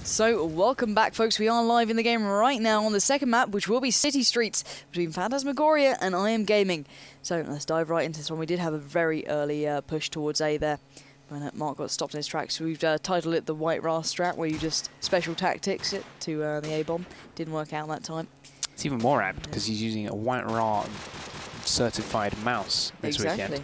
So, welcome back, folks. We are live in the game right now on the second map, which will be City Streets between Phantasmagoria and imgGaming. So, let's dive right into this one. We did have a very early push towards A there, when Mark got stopped in his tracks. So we've titled it the White Ra strat, where you just special tactics it to the A-bomb. Didn't work out that time. It's even more apt because he's using a White Ra certified mouse this weekend.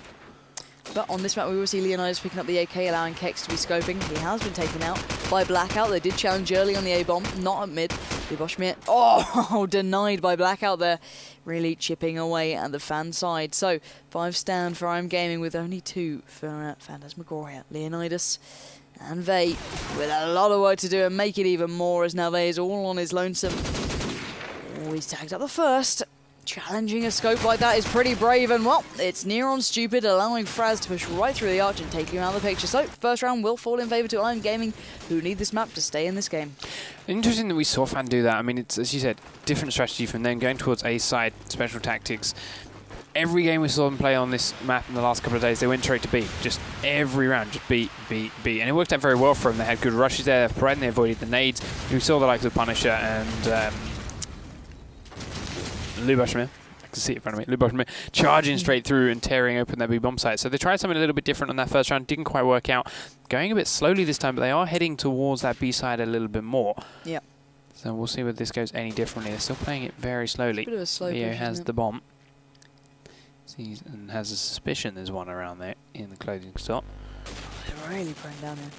But on this map, we will see Leonidas picking up the AK, allowing Kex to be scoping. He has been taken out by Blackout. They did challenge early on the A-bomb, not at mid. Oh, denied by Blackout there. Really chipping away at the fan side. So, 5 stand for imgGaming with only 2 for Phantasmagoria. Leonidas and Vey with a lot of work to do and make it even more, as now Vey is all on his lonesome. Oh, he's tagged up the first. Challenging a scope like that is pretty brave, and well, it's near on stupid, allowing Fraz to push right through the arch and take him out of the picture. So, first round will fall in favour to imgGaming, who need this map to stay in this game. Interesting that we saw Fan do that. I mean, it's, as you said, different strategy from them going towards A side, special tactics. Every game we saw them play on this map in the last couple of days, they went straight to B. Just every round, just B, B, B. And it worked out very well for them. They had good rushes there, they avoided the nades. We saw the likes of Punisher and Lubashmir, I can see it in front of me, Lubashmir charging straight through and tearing open their big bomb site. So they tried something a little bit different on that first round, didn't quite work out. Going a bit slowly this time, but they are heading towards that B side a little bit more. Yeah. So we'll see whether this goes any differently. They're still playing it very slowly. Bit of a slow Leo push, has the bomb. Sees and has a suspicion there's one around there in the clothing store. They're really playing down here.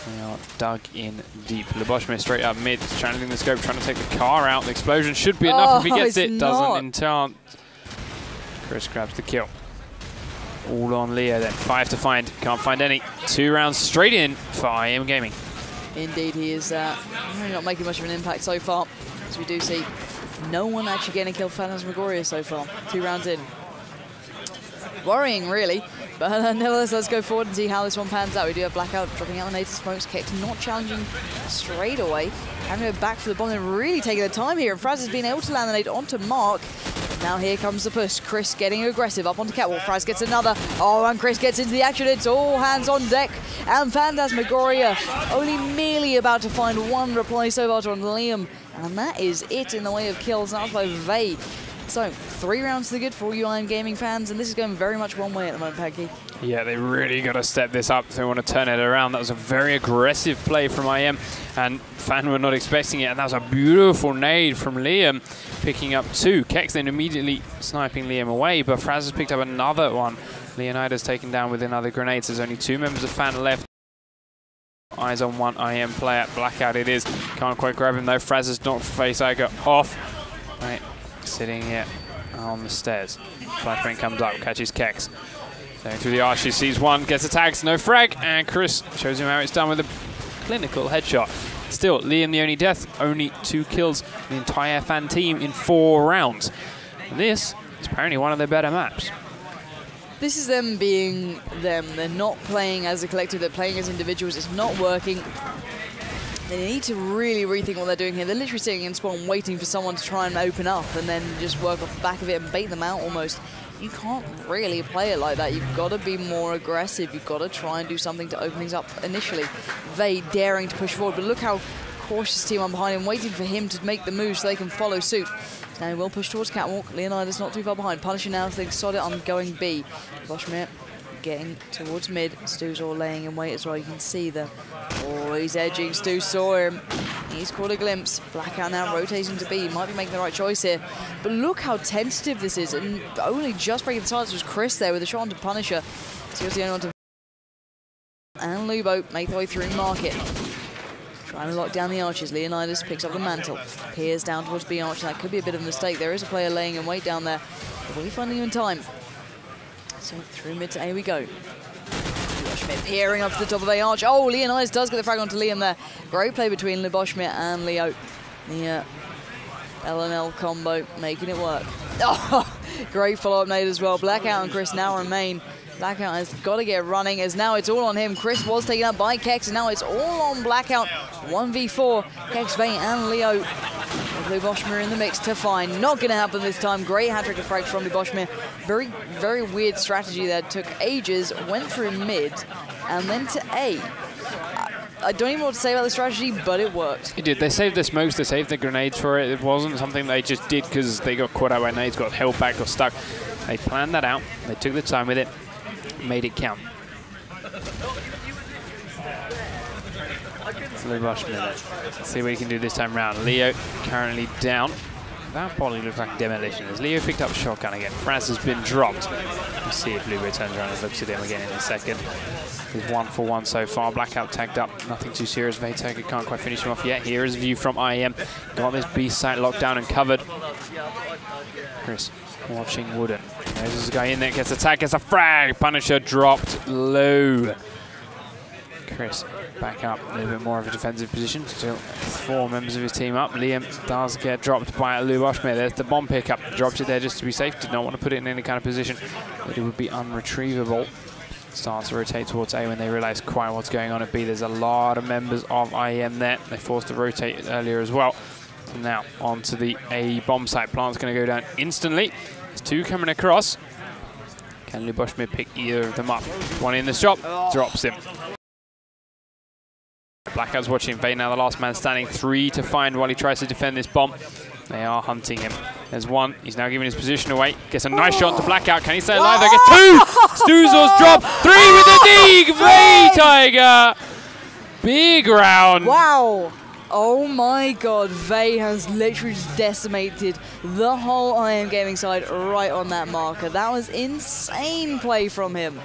They are dug in deep. Lubashmir straight up mid, channeling the scope, trying to take the car out. The explosion should be enough if he gets it. Doesn't enchant. Chris grabs the kill. All on Leo then. 5 to find. Can't find any. 2 rounds straight in for imgGaming. Indeed, he is really not making much of an impact so far. As we do see, no one actually getting a kill for Phantasmagoria so far. 2 rounds in. Worrying, really. But nevertheless, let's go forward and see how this one pans out. We do have Blackout dropping out the native smokes. Kex not challenging straight away. Having to go back for the bomb and really taking the time here. And Fraz has been able to land the nade onto Mark. Now here comes the push. Chris getting aggressive up onto Catwalk. Fraz gets another. Oh, and Chris gets into the action. It's all hands on deck. And Phantasmagoria only merely about to find one reply so far on Liam. And that is it in the way of kills. That's by Vey. So, 3 rounds to the good for all you imgGaming fans, and this is going very much one way at the moment, Peggy. Yeah, they really got to step this up if they want to turn it around. That was a very aggressive play from IM, and Fan were not expecting it, and that was a beautiful nade from Liam, picking up 2. Kex then immediately sniping Liam away, but Fraz has picked up another one. Leonidas taken down with another grenade. There's only 2 members of Fan left. Eyes on one IM player. Blackout it is. Can't quite grab him though. Fraz has knocked Face Icon off. Right. Sitting here on the stairs. Flashbang comes up, catches Kex. Going through the arches, sees one, gets attacked, no frag, and Chris shows him how it's done with a clinical headshot. Still, Liam the only death, only 2 kills, the entire Fan team in 4 rounds. And this is apparently one of their better maps. This is them being them. They're not playing as a collective, they're playing as individuals. It's not working. They need to really rethink what they're doing here. They're literally sitting in spawn waiting for someone to try and open up and then just work off the back of it and bait them out almost. You can't really play it like that. You've got to be more aggressive. You've got to try and do something to open things up initially. Vey daring to push forward, but look how cautious team on behind him, waiting for him to make the move so they can follow suit. Now he will push towards Catwalk. Leonidas not too far behind. Punisher now thinks, sod it, I'm going B. Boschmir getting towards mid. Stu's all laying in wait as well. You can see the... Oh, he's edging. Stu saw him. He's caught a glimpse. Blackout now rotating to B. He might be making the right choice here. But look how tentative this is. And only just breaking the silence was Chris there with a shot onto Punisher. So he was the only one to... And Lubo make the way through Market. Trying to lock down the arches. Leonidas picks up the mantle. Peers down towards B arch. That could be a bit of a mistake. There is a player laying in wait down there. But will he find him in time? So through mid to A we go. Lubashmir peering up to the top of A arch. Oh, Leonidas does get the frag onto Liam there. Great play between Lubashmir and Leo. The L&L combo making it work. Oh, great follow-up nade as well. Blackout and Chris now remain. Blackout has got to get running as now it's all on him. Chris was taken out by Kex and now it's all on Blackout. 1v4. Kex, Vey and Leo. Lubashmir in the mix to find. Not going to happen this time. Great hat-trick of frags from Lubashmir. Very, very weird strategy there. Took ages, went through mid, and then to A. I don't even know what to say about the strategy, but it worked. It did. They saved their smokes, they saved the grenades for it. It wasn't something they just did because they got caught out by nades, got held back, got stuck. They planned that out. They took the time with it, made it count. Let's see what he can do this time round. Leo currently down. That probably looks like demolition. As Leo picked up shotgun again. Franz has been dropped. We'll see if Lube turns around and looks at him again in a second. He's 1 for 1 so far. Blackout tagged up. Nothing too serious. Vaytaker can't quite finish him off yet. Here is a view from IEM. Got this B site locked down and covered. Chris watching Wooden. There's a guy in there. Gets attacked. Gets a frag. Punisher dropped low. Chris back up, a little bit more of a defensive position. Still 4 members of his team up. Liam does get dropped by Luboshmir. There's the bomb pickup. Drops it there just to be safe. Did not want to put it in any kind of position that it would be unretrievable. Starts to rotate towards A when they realize quite what's going on at B. There's a lot of members of IEM there. They forced to rotate earlier as well. So now onto the A bomb site. Plant's going to go down instantly. There's 2 coming across. Can Luboshmir pick either of them up? One in the shop, drops him. Blackout's watching Vay now, the last man standing. 3 to find while he tries to defend this bomb. They are hunting him. There's 1. He's now giving his position away. Gets a nice shot to Blackout. Can he stay alive? There gets 2. Stuzor's dropped. 3 with the dig. Vaytaker. Big round. Wow. Oh my god. Vay has literally just decimated the whole imgAming side right on that marker. That was insane play from him.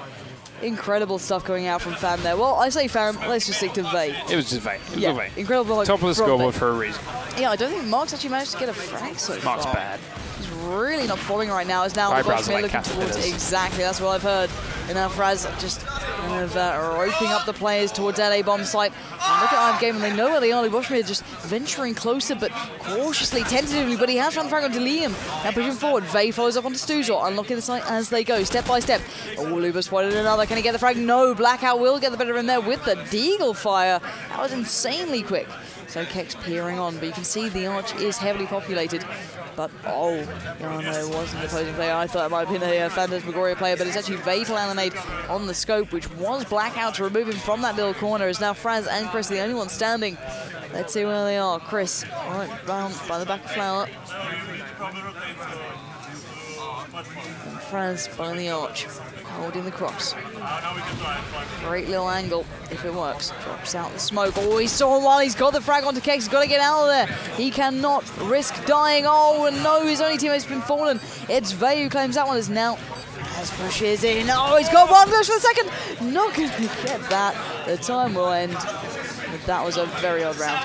Incredible stuff going out from Fan there. Well, I say Fan, let's just stick to Vay. It was just Vay. It was Vay. Incredible. Top of the scoreboard for a reason. Yeah, I don't think Mark's actually managed to get a frag so far. Mark's bad. He's really not performing right now. Is now like looking towards exactly. That's what I've heard. And now Fraz just kind of roping up the players towards that A bomb site. And look at imgAming. They know where they are. Luboshmir just venturing closer, but cautiously, tentatively. But he has found the frag onto Liam. Now pushing forward. Vay follows up onto Stuzor, unlocking the site as they go, step by step. Oh, Luba spotted another. Can he get the frag? No. Blackout will get the better in there with the Deagle fire. That was insanely quick. So Kex peering on, but you can see the arch is heavily populated. But, oh no, it wasn't the opposing player. I thought it might have been a Phantasmagoria player, but it's actually Vay to land on the scope, which was Blackout to remove him from that little corner. Is now Franz and Chris the only ones standing. Let's see where they are. Chris, right round by the back of Flower. And Franz by the arch, holding the cross. Great little angle, if it works. Drops out the smoke. Oh, he saw him while he's got the frag onto Kex. He's got to get out of there. He cannot risk dying. Oh, and no, his only teammate's been fallen. It's Vay who claims that one as now. As pushes in. Oh, he's got 1 push for the second. Not going to get that. The time will end. But that was a very odd round.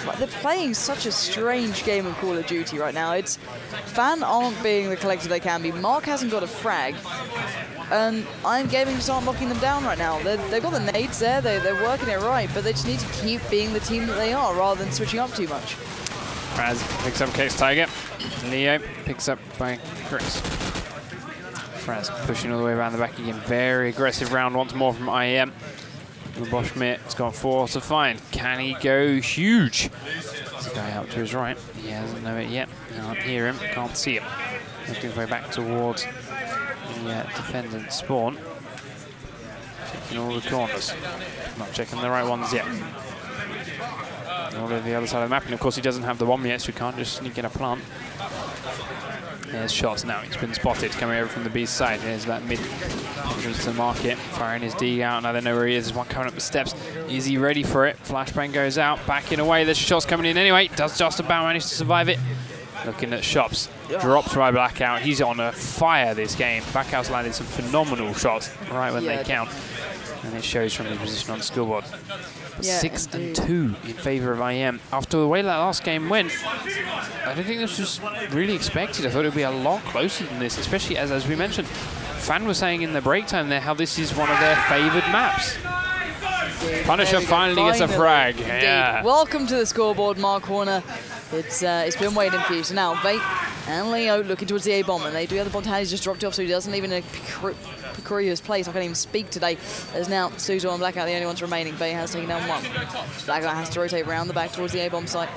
But they're playing such a strange game of Call of Duty right now. It's Fan aren't being the collective they can be. Mark hasn't got a frag. And imgAming just aren't knocking them down right now. They've got the nades there, they're working it right, but they just need to keep being the team that they are rather than switching up too much. Fraz picks up Kex Tiger. Leo picks up by Chris. Fraz pushing all the way around the back again. Very aggressive round once more from IEM. Luboshmir has got 4 to find. Can he go huge? There's a guy up to his right. He hasn't know it yet. Can't hear him, can't see him. Making his way back towards the defendant spawn. Checking all the corners. Not checking the right ones yet. All over the other side of the map. And of course he doesn't have the bomb yet, so we can't just sneak in a plant. There's shots now. He's been spotted coming over from the B side. There's that mid entrance to the market. Firing his D out. Now they know where he is. There's one coming up the steps. Is he ready for it? Flashbang goes out. Backing away. There's shots coming in anyway. Does just about manage to survive it. Looking at shops. Drops by Blackout. He's on a fire this game. Blackout's landed some phenomenal shots right when they count. And it shows from his position on the scoreboard. 6 and 2 in favour of IEM. After the way that last game went, I don't think this was really expected. I thought it would be a lot closer than this, especially as we mentioned, Fan was saying in the break time there how this is one of their favoured maps. Punisher finally gets a frag. Yeah. Welcome to the scoreboard, Mark Horner. It's been waiting for you. So now Vay and Leo looking towards the A bomb, and they do have the bomb. He's just dropped it off, so he doesn't even a precarious place. I can't even speak today. There's now Stuzor and Blackout, the only ones remaining. Vay has taken down 1. Blackout has to rotate around the back towards the A bomb site.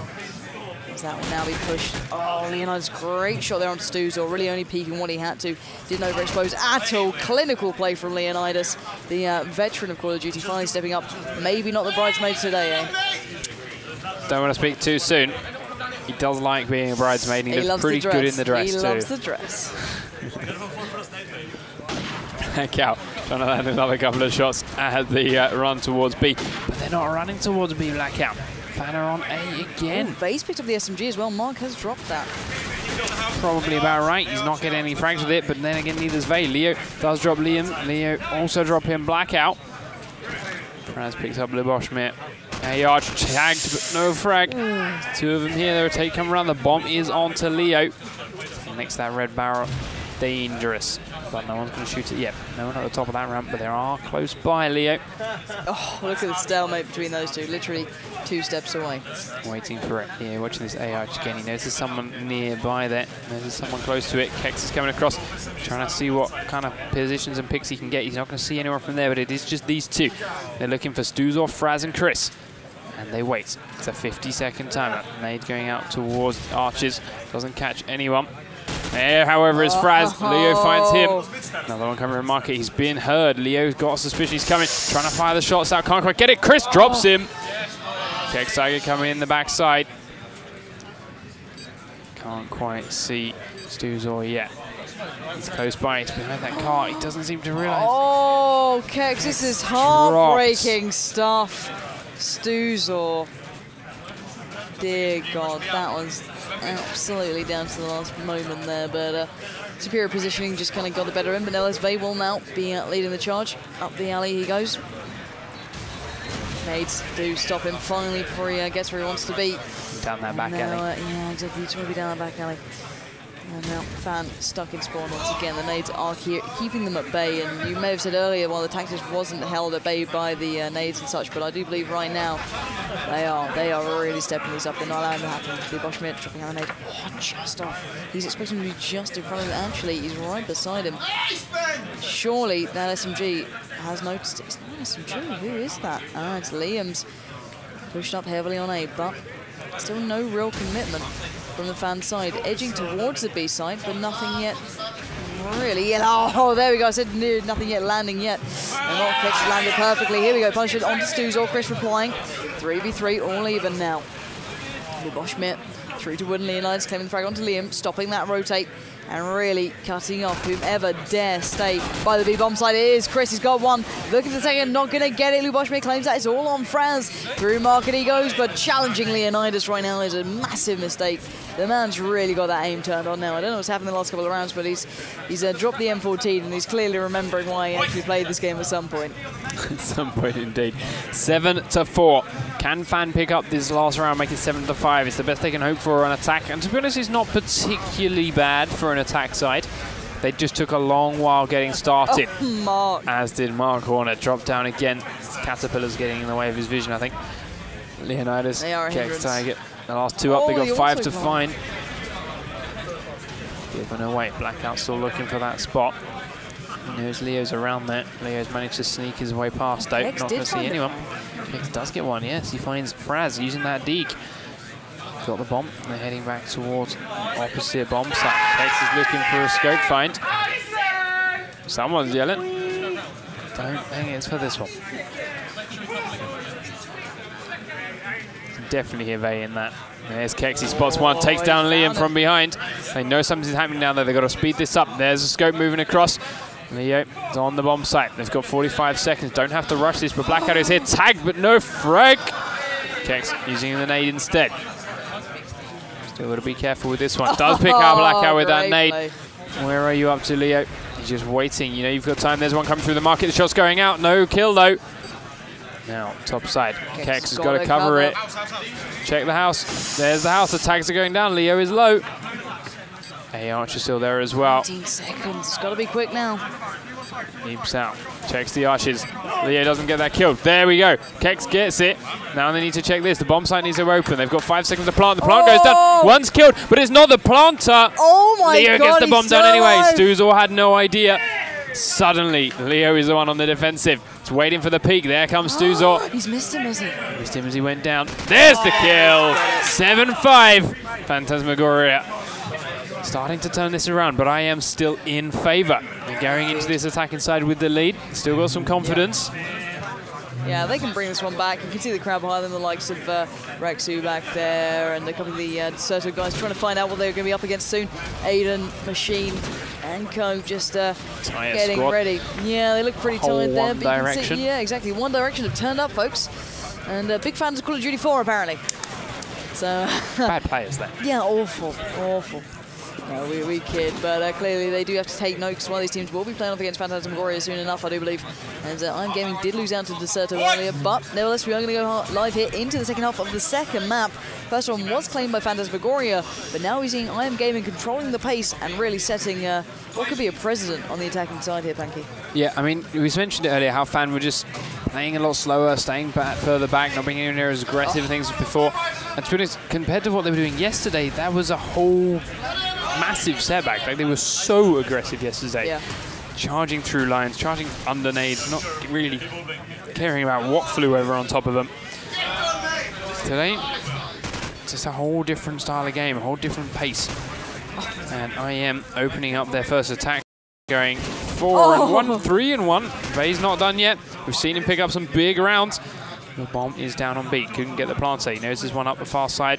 As that will now be pushed. Oh, Leonidas, great shot there on Stuzor, really only peeking what he had to. Didn't overexpose at all. Clinical play from Leonidas, the veteran of Call of Duty, finally stepping up. Maybe not the bridesmaid today, eh? Don't want to speak too soon. He does like being a bridesmaid. He looks pretty good in the dress too. He loves the dress. Heck out. Trying to land another couple of shots at the run towards B. But they're not running towards B, Blackout. Fan are on A again. Vase picked up the SMG as well. Mark has dropped that. Probably about right. He's not getting any frags with it, but then again, neither's Vay. Leo does drop Liam. Leo also drop him Blackout. Franz picks up Liboshmir. Arch tagged, but no frag. Two of them here. There, a take come around. The bomb is on to Leo. Next, that red barrel. Dangerous. But no one's going to shoot it yet. No one at the top of that ramp, but they are close by, Leo. Oh, look at the stalemate between those two. Literally 2 steps away. Waiting for it. Yeah, watching this Arch again. He notices someone nearby there. Notices someone close to it. Kex is coming across. Trying to see what kind of positions and picks he can get. He's not going to see anyone from there, but it is just these two. They're looking for Stuzor, Fraz, and Chris. And they wait. It's a 50-second timer. Nade going out towards Archers. Doesn't catch anyone. There, however, is Fraz. Leo finds him. Another one coming from Market. He's being heard. Leo's got a suspicion he's coming. Trying to fire the shots out. Can't quite get it. Chris drops him. Kex Tiger coming in the backside. Can't quite see Stuzor yet. He's close by. He's behind that car. He doesn't seem to realize. Oh, Kex, this is heartbreaking stuff. Stuzor. Dear God, that was absolutely down to the last moment there, but superior positioning just kind of got the better of him. But Nellis Vay will now be leading the charge. Up the alley he goes. Nades do stop him finally before he gets where he wants to be. Down that back alley. Yeah, exactly. He's going to be down that back alley. And now Fan stuck in spawn once again. The nades are keeping them at bay, and you may have said earlier, well, the tactics wasn't held at bay by the nades and such, but I do believe right now they are really stepping this up. They're not allowing that to happen. Liboshmir dropping out the nade. Oh, just off. He's expecting to be just in front of him. Actually, he's right beside him. Surely that SMG has noticed it. It's not an SMG. Who is that? Ah, it's Liam's. Pushed up heavily on A, but still no real commitment from the Fan side, edging towards the B side, but nothing yet really. Oh, there we go. I said nothing yet landing yet. And not catch landed perfectly. Here we go. Punch it onto Stuzor. Chris replying. 3v3, all even now. Liboshmir through to Wooden Leonidas, claiming the frag onto Liam, stopping that rotate and really cutting off whomever dare stay by the B-bomb side. It is Chris, he's got one. Look at the second, not going to get it. Liboshmir claims that it's all on Franz. Through market he goes, but challenging Leonidas right now is a massive mistake. The man's really got that aim turned on now. I don't know what's happened in the last couple of rounds, but he's dropped the M14 and he's clearly remembering why he actually played this game at some point. At some point indeed. 7-4. Can Fan pick up this last round, make it 7-5? It's the best they can hope for on attack. And to be honest, it's not particularly bad for an attack side. They just took a long while getting started. Oh, Mark. As did Mark Horner. Dropped down again. Caterpillar's getting in the way of his vision, I think. Leonidas, Kex Tiger. The last two up, they got 5 to find. Given away. Blackout still looking for that spot. He knows Leo's around there. Leo's managed to sneak his way past, though. Not going to see anyone. Kex does get one, yes. He finds Fraz using that deke. Got the bomb. They're heading back towards opposite bomb site. Kex is looking for a scope find. Someone's yelling. Don't think it's for this one. Definitely hear Vay in that. There's Kex, he spots one, takes down Liam from behind. They know something's happening down there. They've got to speed this up. There's a scope moving across. Leo is on the bomb site. They've got 45 seconds. Don't have to rush this, but Blackout is here. Tagged, but no frag. Kex using the nade instead. Still got to be careful with this one. Does pick out Blackout with that nade. Play. Where are you up to, Leo? He's just waiting. You know you've got time. There's one coming through the market. The shot's going out. No kill, though. Now, top side. Kex has got to cover it. Check the house. There's the house. The tags are going down. Leo is low. Archer still there as well. 18 seconds. It's got to be quick now. Leaps out. Checks the arches. Leo doesn't get that kill. There we go. Kex gets it. Now they need to check this. The bomb site needs to open. They've got 5 seconds to plant. The plant goes down. One's killed, but it's not the planter. Oh my God. Leo gets the bomb down anyway. Alive. Stuzor had no idea. Suddenly, Leo is the one on the defensive. It's waiting for the peak. There comes Stuzor. He's missed him, has he? Missed him as he went down. There's the kill. 7-5. Phantasmagoria starting to turn this around, but I am still in favor. They're going into this attacking side with the lead. Still got some confidence. Yeah, they can bring this one back. You can see the crowd behind them, the likes of Rexu back there, and a couple of the Deserto guys trying to find out what they're going to be up against soon. Aiden, Machine, and Co just getting ready. Yeah, they look pretty tired there. One Direction. Yeah, exactly. One Direction have turned up, folks. And big fans of Call of Duty 4, apparently. So bad players there. Yeah, awful, awful. No, we kid, but clearly they do have to take note because one of these teams will be playing up against Phantasmagoria soon enough, I do believe. And imgGaming did lose out to Deserto earlier, but nevertheless we are going to go live here into the second half of the second map. First one was claimed by Phantasmagoria, but now we're seeing imgGaming controlling the pace and really setting what could be a precedent on the attacking side here, Panky. Yeah, I mean, we mentioned it earlier how Fan were just playing a lot slower, staying further back, not being in there as aggressive and things as before. And to be honest, compared to what they were doing yesterday, that was a whole massive setback. Like, they were so aggressive yesterday. Yeah. Charging through lines, charging under nades, not really caring about what flew over on top of them. Today, it's just a whole different style of game, a whole different pace. And IM opening up their first attack, going 4-1, 3-1. Vey's not done yet. We've seen him pick up some big rounds. The bomb is down on beat. Couldn't get the plant. He knows there's one up the far side.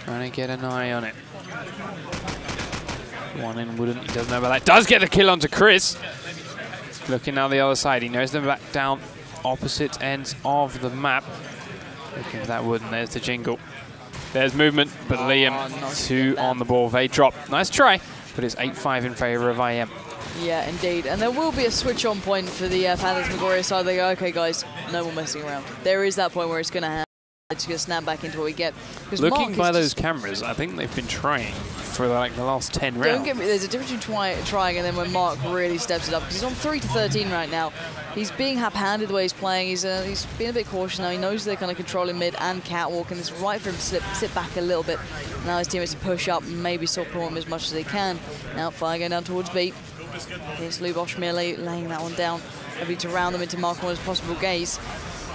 Trying to get an eye on it. One in wouldn't. He doesn't know about that. Does get the kill onto Chris. Looking now the other side. He knows they're back down opposite ends of the map. Looking for that wood, and there's the jingle. There's movement, but Liam 2 on the ball. They drop. Nice try, but it's 8-5 in favor of IM. Yeah, indeed. And there will be a switch on point for the Phantasmagoria side. They go, okay, guys, no more messing around. There is that point where it's going to happen. It's going to snap back into what we get. Looking by those cameras, I think they've been trying for like the last 10 rounds. Don't get me, there's a difference between trying and then when Mark really steps it up. Because he's on 3-13 right now. He's being hap-handed the way he's playing. He's being a bit cautious now. He knows they're kind of controlling mid and catwalk, and it's right for him to sit back a little bit. Now his teammates to push up and maybe support him as much as they can. Now fire going down towards B. Here's Luboshmir laying that one down. Hoping to round them into Mark Warner's possible gaze.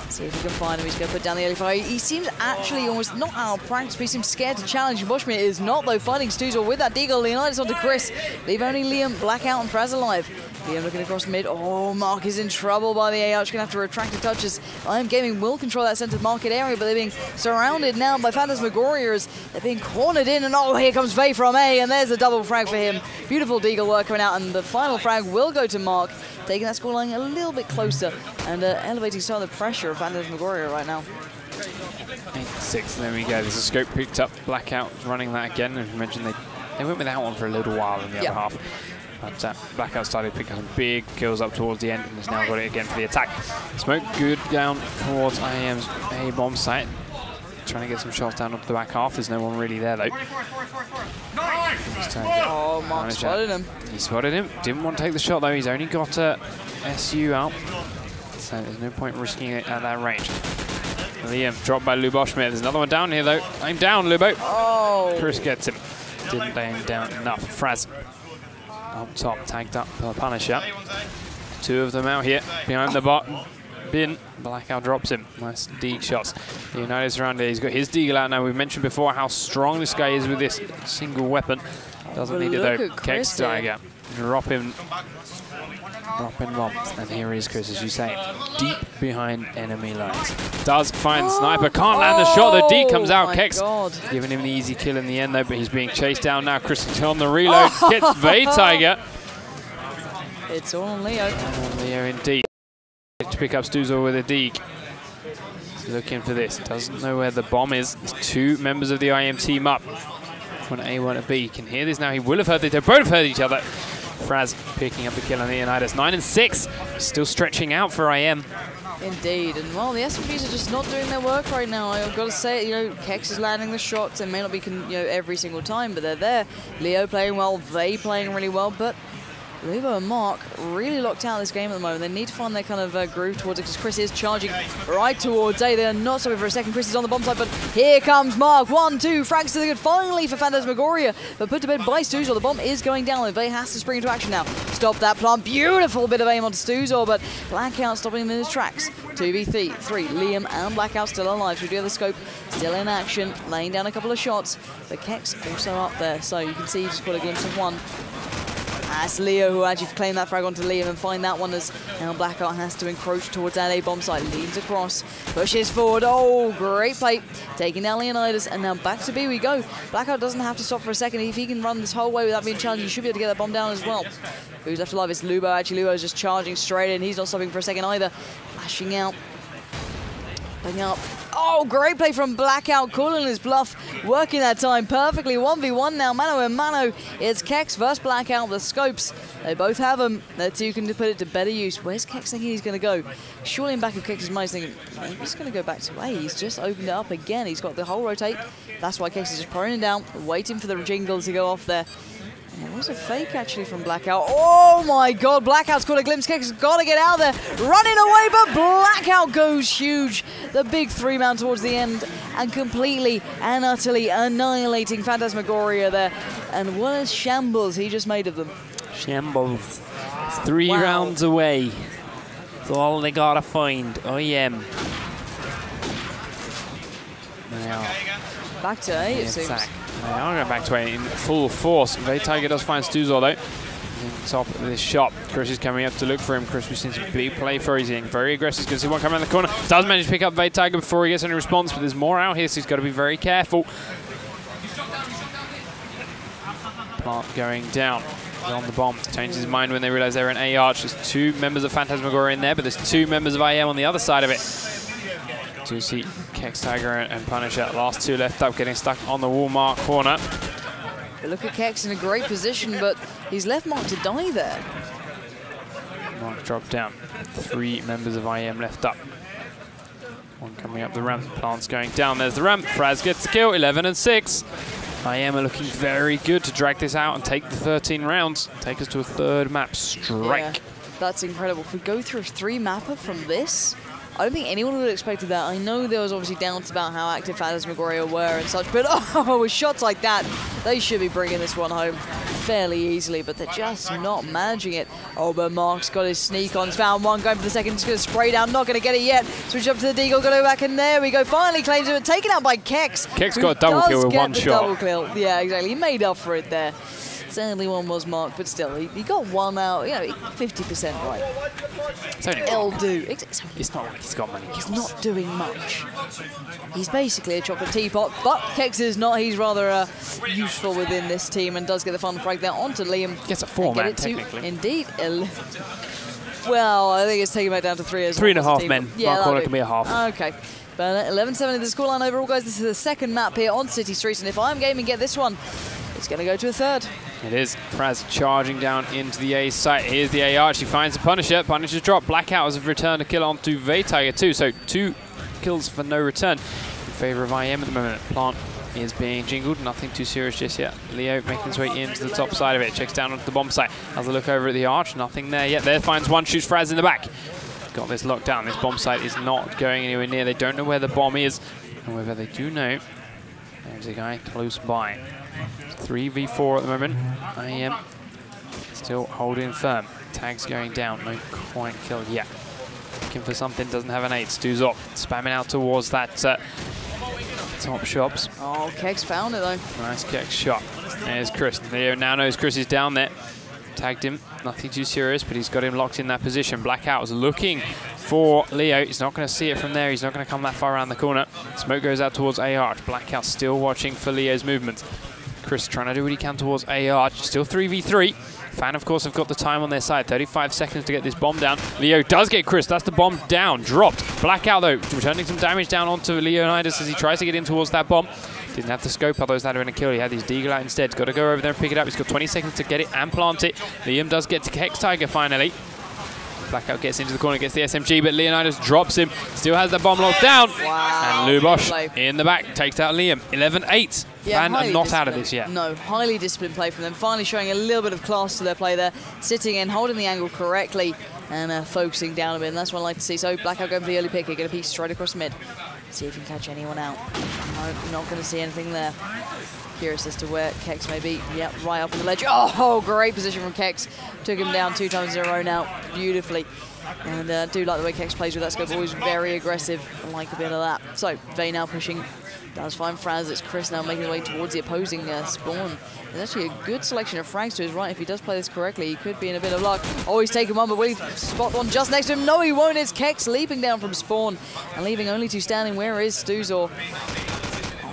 See if we can find him. He's going to put down the early fire. He seems actually almost not out of practice, but he seems scared to challenge. Boschmir is not, though, fighting Stuzor with that deagle. Leonidas onto Chris. Leave only Liam, Blackout, and Fraz alive. Liam looking across mid. Oh, Mark is in trouble by the AR. She's going to have to retract the touches. imgGaming will control that centre market area, but they're being surrounded now by Phantasmagoria as they're being cornered in. And oh, here comes Vey from A, and there's a double frag for him. Beautiful deagle work coming out, and the final frag will go to Mark, taking that scoreline a little bit closer and elevating some of the pressure of Phantasmagoria right now. 8-6, there we go. There's a scope picked up. Blackout running that again. As you mentioned, they went with that one for a little while in the other half. But Blackout started picking some big kills up towards the end and has now got it again for the attack. Smoke good down towards IM's A-bomb site. Trying to get some shots down onto the back half. There's no one really there, though. Oh, Mark spotted him. He spotted him. Didn't want to take the shot, though. He's only got SU out. So there's no point risking it at that range. Liam dropped by Luboshmir. There's another one down here, though. Aim down, Lubo. Oh. Chris gets him. Didn't aim down enough. Fraz up top, tagged up for the Punisher. Two of them out here behind the bot. Bin. Blackout drops him. Nice deagle shots. Leonidas around here. He's got his deagle out now. We've mentioned before how strong this guy is with this single weapon. Doesn't need it though. Kex Tiger. Drop him bombs. And here is Chris, as you say, deep behind enemy lines. Does find Sniper. Can't land the shot. The D comes out. Kex giving him the easy kill in the end though, but he's being chased down now. Chris on the reload. Gets Vey Tiger. It's all on Leo. On Leo indeed. To pick up Stuzor with a deagle. He's looking for this. Doesn't know where the bomb is. There's two members of the IM team up. One A, one B. You can hear this now. He will have heard it. They both heard each other. Fraz picking up the kill on Leonidas. 9-6. Still stretching out for IM. Indeed. And well, the SMGs are just not doing their work right now. I've got to say, you know, Kex is landing the shots. It may not be, every single time, but they're there. Leo playing well. They playing really well, but Lubo and Mark really locked out of this game at the moment. They need to find their kind of groove towards it because Chris is charging right towards A. They're not stopping for a second. Chris is on the bomb side, but here comes Mark. 1, 2, frags to the good finally for Phantasmagoria, but put to bed by Stuzor. The bomb is going down. They has to spring into action now. Stop that plant. Beautiful bit of aim onto Stuzor, but Blackout stopping him in his tracks. 2v3, Liam and Blackout still alive. We do have the scope still in action, laying down a couple of shots, but Kex also up there, so you can see you just got a glimpse of one. That's Leo who actually claimed that frag onto Liam and find that one as now Blackout has to encroach towards that A bomb site. Leans across, pushes forward. Oh, great play. Taking down Leonidas, and now back to B we go. Blackout doesn't have to stop for a second. If he can run this whole way without being challenged, he should be able to get that bomb down as well. Who's left alive? It's Lubo. Actually, Lubo's just charging straight in. He's not stopping for a second either. Flashing out. Putting up. Oh, great play from Blackout, calling his bluff, working that time perfectly. 1v1 now, mano a mano. It's Kex versus Blackout, the scopes. They both have them. The two can put it to better use. Where's Kex thinking he's going to go? Surely in back of Kex's mind, he's thinking, maybe he's going to go back to A. He's just opened it up again. He's got the whole rotate. That's why Kex is just pouring it down, waiting for the jingle to go off there. It was a fake actually from Blackout. Oh my god, Blackout's caught a glimpse. Kex has got to get out there. Running away, but Blackout goes huge. The big 3-man towards the end and completely and utterly annihilating Phantasmagoria there. And what a shambles he just made of them. Shambles. 3 rounds away. That's all they gotta find. IM. Now, back to A, it seems. They are going back to A in full force. Tiger does find Stuzor though. In top of this shot. Chris is coming up to look for him. Chris, we've seen some big play for him. He's getting very aggressive. He's going to see one coming around the corner. Does manage to pick up Tiger before he gets any response, but there's more out here, so he's got to be very careful. Plant going down. On the bomb. Changes his mind when they realize they're in A arch. There's 2 members of Phantasmagoria in there, but there's 2 members of IM on the other side of it. Do see Kex, Tiger and Punisher. Last 2 left up, getting stuck on the wall mark corner. Look at Kex in a great position, but he's left Mark to die there. Mark dropped down. 3 members of IM left up. One coming up the ramp. Plant's going down. There's the ramp. Fraz gets the kill. 11 and 6. IM are looking very good to drag this out and take the 13 rounds. Take us to a 3rd map strike. Yeah, that's incredible. If we go through a 3-mapper from this, I don't think anyone would have expected that. I know there was obviously doubts about how active Phantasmagoria were and such, but with shots like that, they should be bringing this one home fairly easily, but they're just not managing it. Oh, but Mark's got his sneak on. He's found one, going for the second, just going to spray down, not going to get it yet. Switch up to the Deagle, got to go back, and there we go. Finally claims it, taken out by Kex. Kex got a double kill with 1 shot. Double kill. Yeah, exactly. He made up for it there. Certainly one was Mark, but still, he got 1 out, 50% right. It'll do. It's not like he's got money. He's not doing much. He's basically a chocolate teapot, but Kex is not. He's rather useful within this team and does get the final frag there onto Liam. Gets a 4-man, technically. Indeed. Well, I think it's taken back down to 3 as well. 3.5 men. Yeah, Mark Corner can be a half. Okay. But 11-7 is the scoreline overall, guys. This is the 2nd map here on City Streets, and if imgGaming get this one, it's going to go to a 3rd. It is. Praz charging down into the A site. Here's the A arch. He finds the Punisher. Punisher's drop. Blackout has returned a kill onto Tiger too. So 2 kills for no return in favor of IM at the moment. Plant is being jingled. Nothing too serious just yet. Leo making his way into the top side of it. Checks down onto the bomb site. Has a look over at the arch. Nothing there yet. There finds one. Shoots Fraz in the back. Got this locked down. This bomb site is not going anywhere near. They don't know where the bomb is. However, they do know there's a guy close by. 3v4 at the moment. IM still holding firm. Tags going down. No quite kill yet. Looking for something. Doesn't have an 8. Stuzor spamming out towards that top shops. Oh, Kex found it though. Nice Kex shot. There's Chris. Leo now knows Chris is down there. Tagged him. Nothing too serious, but he's got him locked in that position. Blackout is looking for Leo. He's not going to see it from there. He's not going to come that far around the corner. Smoke goes out towards A arch. Blackout still watching for Leo's movements. Chris trying to do what he can towards A arch. Still 3v3. Fan, of course, have got the time on their side. 35 seconds to get this bomb down. Leo does get Chris. That's the bomb down. Dropped. Blackout, though, returning some damage down onto Leonidas as he tries to get in towards that bomb. Didn't have the scope, otherwise that would have been a kill. He had his Deagle out instead. Got to go over there and pick it up. He's got 20 seconds to get it and plant it. Liam does get to Kex Tiger finally. Blackout gets into the corner, gets the SMG, but Leonidas drops him. Still has the bomb locked down. Wow. And Lubosh in the back takes out Liam. 11-8. Yeah, Fan are not out of this yet. No, highly disciplined play from them. Finally showing a little bit of class to their play there. Sitting in, holding the angle correctly, and focusing down a bit. And that's what I like to see. So Blackout going for the early pick. They're going to peek straight across mid. See if he can catch anyone out. No, not going to see anything there. Curious as to where Kex may be. Yep, right up on the ledge. Oh, great position from Kex. Took him down 2 times in a row now. Beautifully. And do like the way Kex plays with that scope. Always very aggressive. I like a bit of that. So, Vay now pushing. Does find Franz. It's Chris now making his way towards the opposing spawn. There's actually a good selection of frags to his right. If he does play this correctly, he could be in a bit of luck. Oh, he's taken one, but will he spot one just next to him? No, he won't. It's Kex leaping down from spawn and leaving only 2 standing. Where is Stuzor?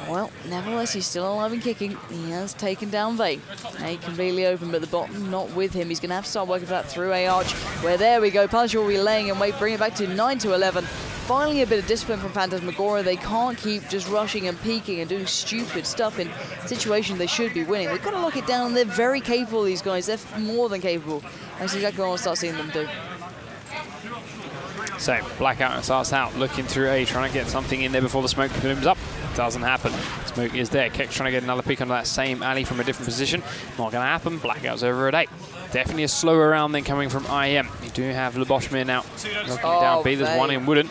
Well, nevertheless, he's still alive and kicking. He has taken down Vay. Now completely open, but the bottom not with him. He's going to have to start working for that through A arch, where there we go. Punisher will be laying in wait, bring it back to 9-11. Finally, a bit of discipline from Phantasmagoria. They can't keep just rushing and peeking and doing stupid stuff in situations they should be winning. They've got to lock it down. They're very capable, these guys. They're more than capable. That's exactly what I want to start seeing them do. So, Blackout starts out looking through A, trying to get something in there before the smoke blooms up. Doesn't happen. Smoke is there. Kex trying to get another peek onto that same alley from a different position. Not going to happen. Blackout's over at A. Definitely a slower round than coming from IM. You do have Luboshmir now knocking down B. There's one in Wooden.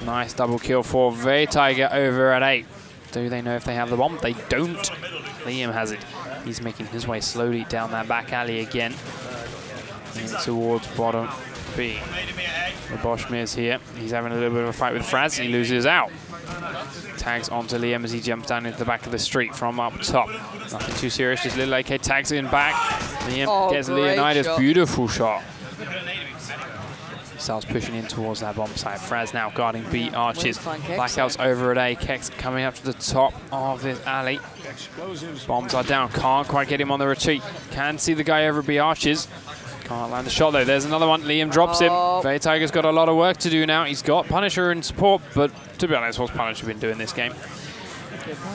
Nice double kill for Vay Tiger over at A. Do they know if they have the bomb? They don't. Liam has it. He's making his way slowly down that back alley again. And towards bottom B. Luboshmir's here. He's having a little bit of a fight with Fraz. He loses out. Tags onto Liam as he jumps down into the back of the street from up top. Nothing too serious, just little AK tags in back. Liam gets Leonidas. Beautiful shot. Starts pushing in towards that bomb site. Fraz now guarding B arches. Blackout's over at A. Kex coming up to the top of this alley. Bombs are down. Can't quite get him on the retreat. Can see the guy over at B arches. Can't land the shot though. There's another one. Liam drops him. Vay Tiger's got a lot of work to do now. He's got Punisher in support, but to be honest, what's Punisher been doing this game?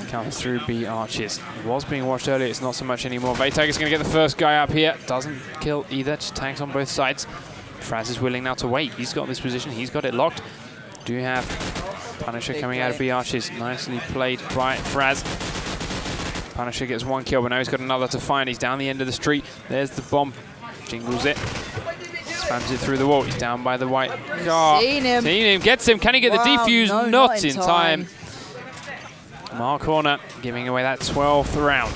Comes through B arches. He was being watched earlier. It's not so much anymore. Vay Tiger's going to get the first guy up here. Doesn't kill either. Just tanks on both sides. Fraz is willing now to wait. He's got this position. He's got it locked. Do have Punisher coming out of B arches. Nicely played by Fraz. Punisher gets 1 kill, but now he's got another to find. He's down the end of the street. There's the bomb. Jingles it. Spams it through the wall. He's down by the white. Seen him. Seen him. Gets him. Can he get the defuse? No, not in time. Mark Horner giving away that 12th round.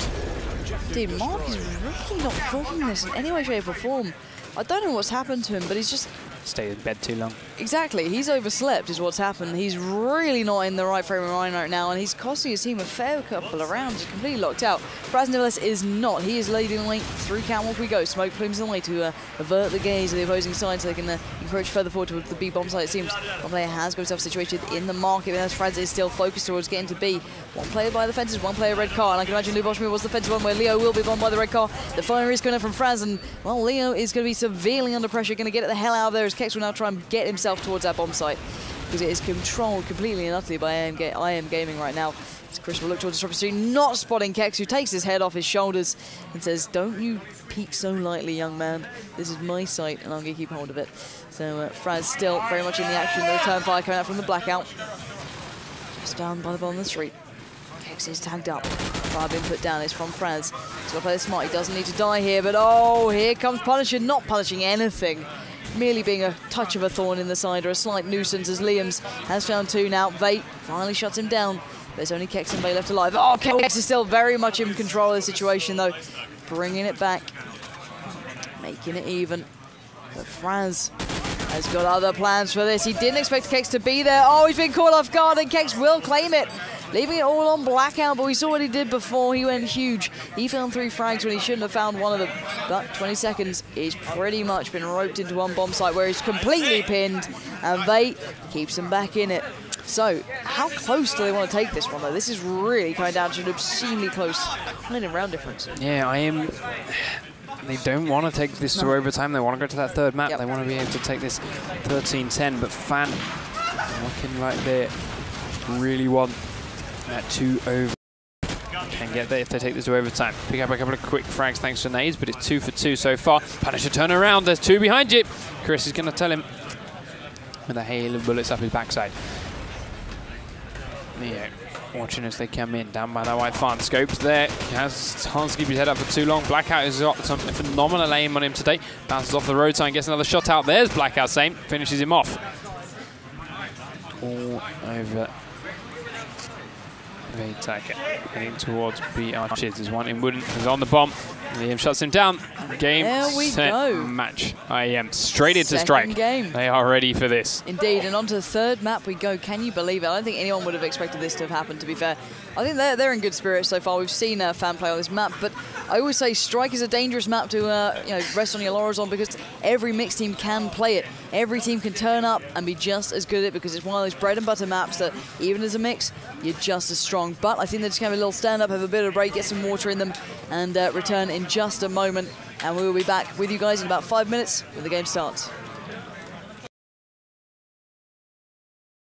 Dude, Mark is really not talking this in any way, shape or form. I don't know what's happened to him, but he's just... Stayed in bed too long. Exactly. He's overslept is what's happened. He's really not in the right frame of mind right now, and he's costing his team a fair couple of rounds. He's completely locked out. Fraz nevertheless is not. He is leading late through Catwalk we go. Smoke plumes in the way to avert the gaze of the opposing side so they can encourage further forward towards the B bomb site. It seems one player has got himself situated in the market, but as Fraz is still focused towards getting to B. One player by the fences, one player red car, and I can imagine Luboshmir was the fence one where Leo will be bombed by the red car. The fire is coming up from Fraz, and well, Leo is going to be severely under pressure, going to get it the hell out of there as Kex will now try and get himself towards that bomb site because it is controlled completely and utterly by imgGaming right now. So Chris will look towards the top street, not spotting Kex, who takes his head off his shoulders and says, "Don't you peek so lightly, young man. This is my site and I'm going to keep hold of it." So Fraz still very much in the action. The return fire coming out from the blackout. Just down by the bottom of the street. Kex is tagged up. Fire being put down. It's from Fraz. He's got to play this smart. He doesn't need to die here, but oh, here comes Punisher, not punishing anything. Merely being a touch of a thorn in the side or a slight nuisance as Liam's has found 2 now. Vay finally shuts him down. There's only Kex and Vay left alive. Oh, Kex is still very much in control of the situation though. Bringing it back. Making it even. But Fraz has got other plans for this. He didn't expect Kex to be there. Oh, he's been caught off guard and Kex will claim it. Leaving it all on Blackout, but we saw what he did before. He went huge. He found 3 frags when he shouldn't have found one of them. But 20 seconds, he's pretty much been roped into one bomb site where he's completely pinned, and Vay keeps him back in it. So, how close do they want to take this one, though? This is really coming down to an obscenely close round difference. Yeah, they don't want to take this to overtime. They want to go to that third map. Yep. They want to be able to take this 13-10, but Fan looking like they really want that 2 over. can get there if they take this to overtime. Pick up a couple of quick frags thanks to nades, but it's 2 for 2 so far. Punisher turn around, there's 2 behind you. Chris is going to tell him with a hail of bullets up his backside. Neo watching as they come in, down by that white farm. Scopes there, he can't keep his head up for too long. Blackout has got some phenomenal aim on him today. Bounces off the road sign, gets another shot out. There's Blackout's aim, finishes him off. All over the attacker, heading towards B Archers. There's one in Wooden, who's on the bomb. Liam shuts him down. Game, set, match. IEM straight into strike. Game. They are ready for this. Indeed, and on to the third map we go. Can you believe it? I don't think anyone would have expected this to have happened, to be fair. I think they're in good spirits so far. We've seen Fan play on this map, but I always say strike is a dangerous map to rest on your laurels on, because every mixed team can play it. Every team can turn up and be just as good at it, because it's one of those bread and butter maps that even as a mix, you're just as strong. But I think they're just going to have a little stand up, have a bit of a break, get some water in them, and return in just a moment. And we will be back with you guys in about 5 minutes when the game starts.